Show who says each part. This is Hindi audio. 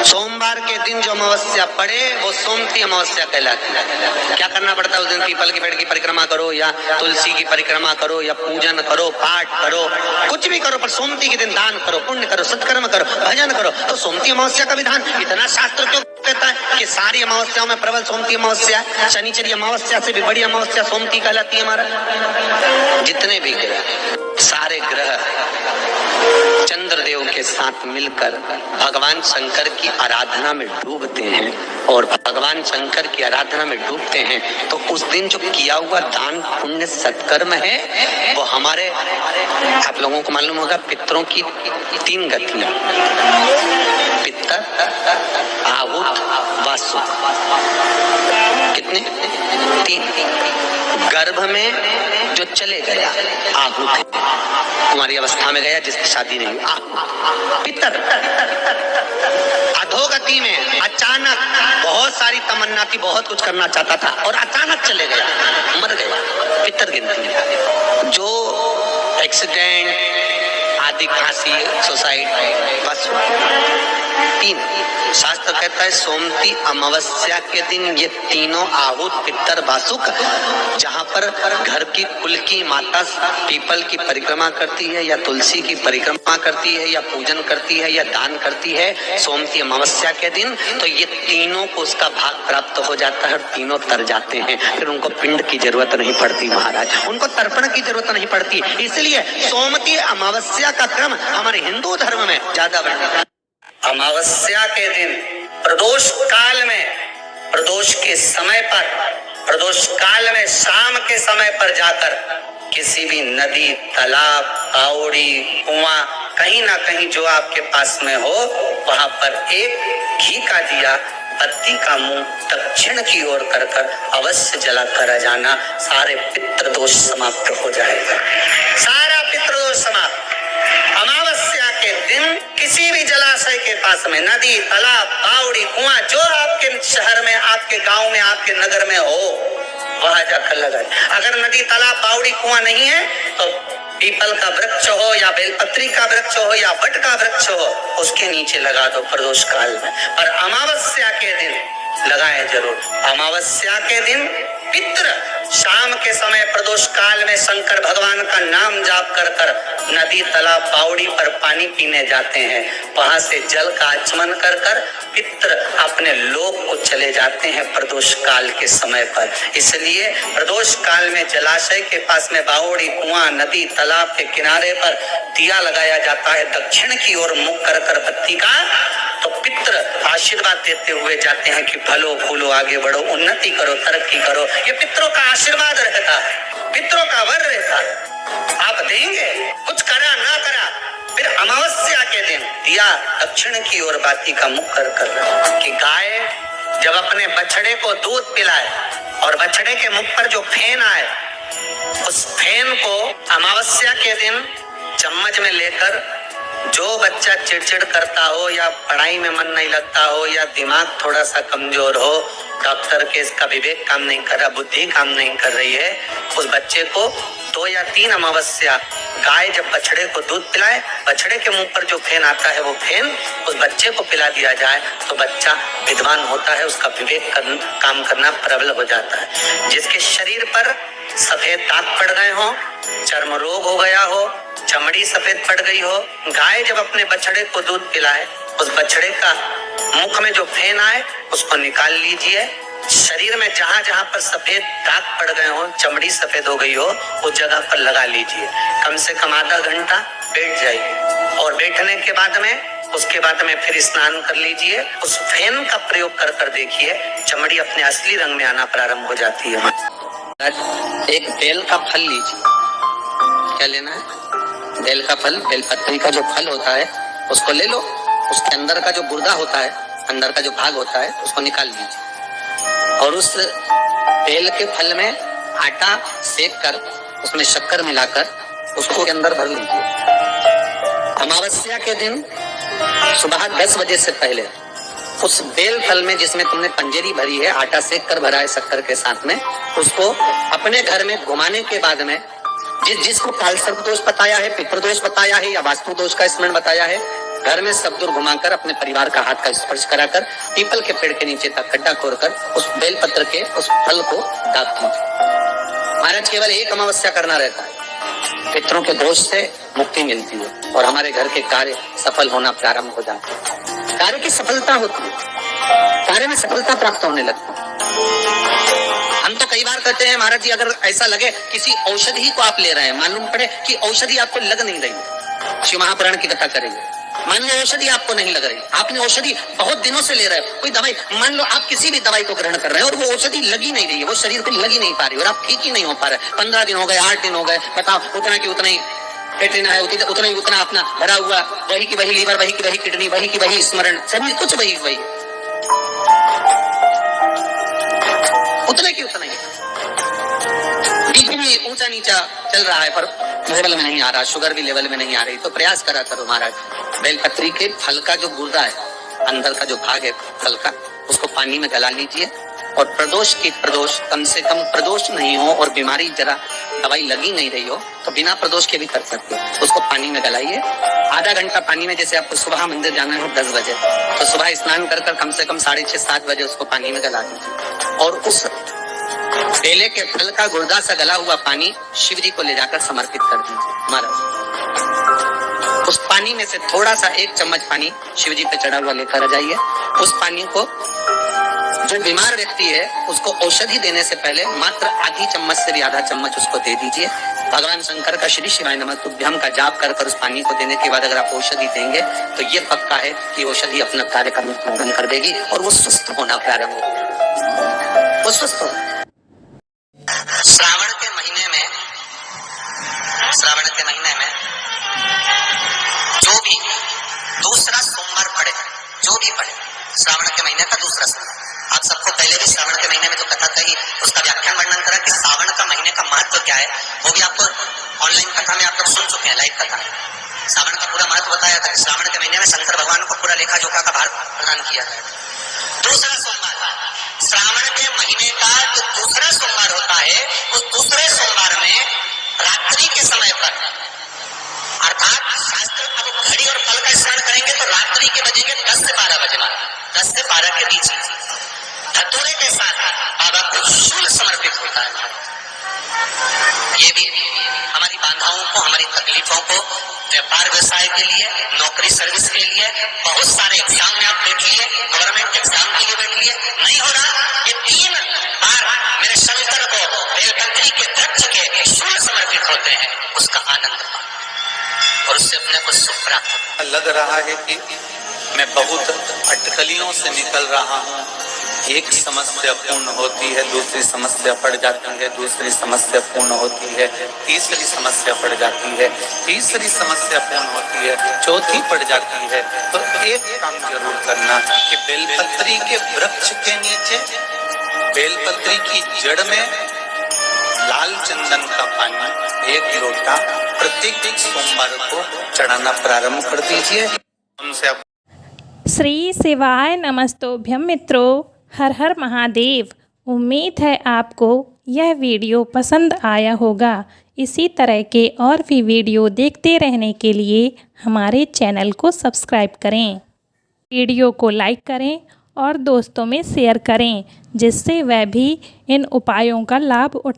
Speaker 1: सोमवार के दिन जो अमावस्या पड़े वो सोमती अमावस्या कहलाती है। क्या करना पड़ता है उस दिन? पीपल के पेड़ की परिक्रमा करो या तुलसी की परिक्रमा करो या पूजन करो, पाठ करो, कुछ भी करो, पर सोमती के दिन दान करो, पुण्य करो, सत्कर्म करो, भजन करो। तो सोमती अमावस्या का विधान इतना शास्त्र क्यों कहता है कि सारी अमावस्याओं में प्रबल सोमती अमावस्या है। शनिचरी अमावस्या से भी बड़ी अमावस्या सोमती कहलाती है। हमारा जितने भी ग्रह, सारे ग्रह चंद्रदेव के साथ मिलकर भगवान शंकर की आराधना में डूबते हैं, और भगवान शंकर की आराधना में डूबते हैं तो उस दिन जो किया हुआ दान पुण्य सत्कर्म है वो हमारे, आप लोगों को मालूम होगा, पितरों की 3 गतियां, पितर, आहुत, वासुक। कितने? 3। गर्भ में जो चले गया आहुत है, तुम्हारी अवस्था में गया जिसकी शादी नहीं हुई, पितर। अधोगति में अचानक बहुत सारी तमन्ना थी, बहुत कुछ करना चाहता था और अचानक चले गया, मर गया, पितर गिनती है। जो एक्सीडेंट आदि, खांसी, सुसाइड, बस 3। शास्त्र कहता है सोमती अमावस्या के दिन ये तीनों आहुत, पितर, वासुक, जहाँ पर घर की कुल की माता पीपल की परिक्रमा करती है या तुलसी की परिक्रमा करती है या पूजन करती है या दान करती है सोमती अमावस्या के दिन, तो ये तीनों को उसका भाग प्राप्त हो जाता है और तीनों तर जाते हैं। फिर उनको पिंड की जरूरत नहीं पड़ती महाराज, उनको तर्पण की जरूरत नहीं पड़ती। इसलिए सोमती अमावस्या का क्रम हमारे हिंदू धर्म में ज्यादा बढ़ा। अमावस्या के दिन प्रदोष काल में, प्रदोष के समय पर, प्रदोष काल में शाम के समय पर जाकर किसी भी नदी, तालाब, बावड़ी, कुआं, कहीं ना कहीं जो आपके पास में हो, वहां पर एक घी का दिया, बत्ती का मुंह दक्षिण की ओर कर अवश्य जला कर जाना। सारे पितृदोष समाप्त हो जाएगा, सारा पितृदोष समाप्त। अमावस्या के दिन किसी भी जलाशय के पास में, नदी, तालाब, बावड़ी, कुआं, जो आपके शहर में, आपके गांव में, आपके नगर में हो, वहां जाकर लगाए। अगर नदी, तालाब, बावड़ी, कुआं नहीं है तो पीपल का वृक्ष हो या बेलपत्री का वृक्ष हो या वट का वृक्ष हो, उसके नीचे लगा दो प्रदोष काल में। पर अमावस्या के दिन लगाए जरूर। अमावस्या के दिन पितृ शाम के समय प्रदोष काल में शंकर भगवान का नाम जाप कर नदी, तालाब, बावड़ी पर पानी पीने जाते हैं। वहां से जल का आचमन कर पितृ अपने लोक को चले जाते हैं प्रदोष काल के समय पर। इसलिए प्रदोष काल में जलाशय के पास में, बावड़ी, कुआं, नदी, तालाब के किनारे पर दिया लगाया जाता है दक्षिण की ओर मुख कर बत्ती का, तो पितृ आशीर्वाद देते हुए जाते हैं कि फलो फूलो, आगे बढ़ो, उन्नति करो, तरक्की करो। ये पितरों का आशीर्वाद रहता है, पितरों का वर रहता है। आप देंगे, कुछ करा ना करा, फिर अमावस्या के दिन दिया दक्षिण की ओर बाती का मुख कर कि गाय जब अपने बछड़े को दूध पिलाए और बछड़े के मुख पर जो फेन आए, उस फेन को अमावस्या के दिन चम्मच में लेकर, जो बच्चा चिड़चिड़ करता हो या पढ़ाई में मन नहीं लगता हो या दिमाग थोड़ा सा कमजोर हो, डॉक्टर के इसका विवेक काम नहीं कर रहा, बुद्धि काम नहीं कर रही है, उस बच्चे को 2 या 3 अमावस्या गाय जब बछड़े को दूध पिलाए, बछड़े के मुंह पर जो फेन आता है वो फेन उस बच्चे को पिला दिया जाए तो बच्चा विद्वान होता है, उसका विवेक काम करना प्रबल हो जाता है। जिसके शरीर पर सफेद दाग पड़ गए हो, चर्म रोग हो गया हो, चमड़ी सफेद पड़ गई हो, गाय जब अपने बछड़े को दूध पिलाए, उस बछड़े का मुख में जो फेन आए उसको निकाल लीजिए। शरीर में जहां जहां पर सफेद दाग पड़ गए हो, चमड़ी सफेद हो गई हो, उस जगह पर लगा लीजिए। कम से कम आधा घंटा बैठ जाइए और बैठने के बाद में, उसके बाद में फिर स्नान कर लीजिए। उस फेन का प्रयोग कर देखिए, चमड़ी अपने असली रंग में आना प्रारंभ हो जाती है। एक बेल का फल लीजिए। क्या लेना है? बेल का फल, बेलपत्री का जो फल होता है उसको ले लो। उसके अंदर का जो गुर्दा होता है, अंदर का जो भाग होता है, उसको निकाल लीजिए और उस बेल के फल में आटा सेक कर उसमें शक्कर मिलाकर उसको अंदर भर लीजिए। अमावस्या के दिन सुबह 10 बजे से पहले उस बेल फल में, जिसमें तुमने पंजेरी भरी है, आटा सेक कर भरा है शक्कर के साथ में, उसको अपने घर में घुमाने के बाद में, जिसको काल सर्प दोष बताया है, पितृदोष बताया है या वास्तु दोष का स्मरण बताया है, घर में सब दूर घुमाकर अपने परिवार का हाथ का स्पर्श कराकर पीपल के पेड़ के नीचे तक खड्डा खोदकर उस बेलपत्र के उस फल को दाग दीजिए। महाराज केवल एक अमावस्या करना रहता है, पितरों के दोष से मुक्ति मिलती है और हमारे घर के कार्य सफल होना प्रारंभ हो जाते हैं। कार्य की सफलता होती है, कार्य में सफलता प्राप्त होने लगती है। हम तो कई बार कहते हैं महाराज जी, अगर ऐसा लगे किसी औषधि को आप ले रहे हैं, मालूम पड़े कि औषधि आपको लग नहीं रही, शिव महापुराण की कथा करेंगे। मान लो औषधि आपको नहीं लग रही, आपने औषधि बहुत दिनों से ले रहे हो, कोई दवाई, मान लो आप किसी भी दवाई को ग्रहण कर रहे हैं और वो औषधि लगी नहीं रही है, वो शरीर को लगी नहीं पा रही और आप ठीक ही नहीं हो पा रहे, 15 दिन हो गए, 8 दिन हो गए, बताओ उतना की उतना ही पेट्रिन है, उतना ही उतना अपना भरा हुआ, वही की वही लीवर, वही की वही किडनी, वही की वही स्मरण, सभी कुछ वही वही, उतना की उतना ही। बीपी भी ऊंचा नीचा चल रहा है पर लेवल में नहीं आ रहा, शुगर भी लेवल में नहीं आ रही, तो प्रयास करा करो महाराज, बेलपत्री के फल का जो गुर्दा है, अंदर का जो भाग है फल का, उसको पानी में गला लीजिए और प्रदोष की प्रदोष, कम से कम प्रदोष नहीं हो और बीमारी जरा दवाई लगी नहीं रही हो तो बिना प्रदोष के भी कर सकते हो, उसको पानी में गलाइए। आधा घंटा पानी में, जैसे आपको सुबह मंदिर जाना है 10 बजे, तो सुबह स्नान कर कम से कम 6:30-7 बजे उसको पानी में गला दीजिए और उस बेले के फल का गुर्दा सा गला हुआ पानी शिव जी को ले जाकर समर्पित कर दीजिए महाराज। उस पानी में से थोड़ा सा 1 चम्मच पानी शिव जी पे चढ़ा हुआ लेकर आ जाइए। उस पानी को जो बीमार व्यक्ति है उसको औषधि देने से पहले मात्र आधी चम्मच से भी आधा चम्मच उसको दे दीजिए। भगवान शंकर का श्री शिवाय नमः तुभ्यम का जाप कर उस पानी को देने के बाद अगर आप औषधि देंगे तो ये पक्का है कि औषधि अपना कार्य करना कर देगी और वो स्वस्थ होना प्रारंभ होगा, वो स्वस्थ होगा। श्रावण के महीने में जो भी दूसरा सोमवार पड़े, जो भी पड़े, श्रावण के महीने का दूसरा सोमवार, आप सबको पहले भी श्रावण के महीने में जो कथा कही उसका व्याख्यान वर्णन करा कि श्रावण का महीने का महत्व क्या है, वो भी आपको ऑनलाइन कथा में आप लोग सुन चुके हैं, लाइव कथा। श्रावण का पूरा महत्व बताया था कि श्रावण के महीने में शंकर भगवान को पूरा लेखा जोखा का भार प्रदान किया गया। दूसरा सोमवार, श्रावण के महीने का जो दूसरा सोमवार होता है, उस दूसरे सोमवार में रात्रि के समय पर, अर्थात शास्त्र अब घड़ी और फल का स्मरण करेंगे तो रात्रि के बजेंगे 10 से 12 बजे, 10 से 12 के बीच धतूरे के साथ बाबा को शूल समर्पित होता है। ये भी हमारी बाधाओं को, हमारी तकलीफों को, व्यापार व्यवसाय के लिए, नौकरी सर्विस के लिए, बहुत सारे एग्जाम में आप बैठ लिए, गवर्नमेंट एग्जाम के लिए बैठ लिए, नहीं हो रहा, ये 3 बार मेरे शंकर को बेलपत्री के वृक्ष के शूल समर्पित होते हैं, उसका आनंद पाओ और उससे अपने को सुख प्राप्त।
Speaker 2: लग रहा है कि मैं बहुत अटकलियों से निकल रहा हूँ, एक समस्या पूर्ण होती है, दूसरी समस्या पड़ जाती है, दूसरी समस्या पूर्ण होती है, तीसरी समस्या पड़ जाती है, तीसरी समस्या पूर्ण होती है, चौथी पड़ जाती है। तो एक काम जरूर करना कि बेलपत्री के वृक्ष के नीचे, बेलपत्री की जड़ में लाल चंदन का पानी 1 लोटा प्रत्येक सोमवार को चढ़ाना प्रारंभ कर दीजिए। उनसे
Speaker 3: श्री शिवाय नमस्तोभ्यम मित्रों, हर हर महादेव। उम्मीद है आपको यह वीडियो पसंद आया होगा। इसी तरह के और भी वीडियो देखते रहने के लिए हमारे चैनल को सब्सक्राइब करें, वीडियो को लाइक करें और दोस्तों में शेयर करें, जिससे वह भी इन उपायों का लाभ उठा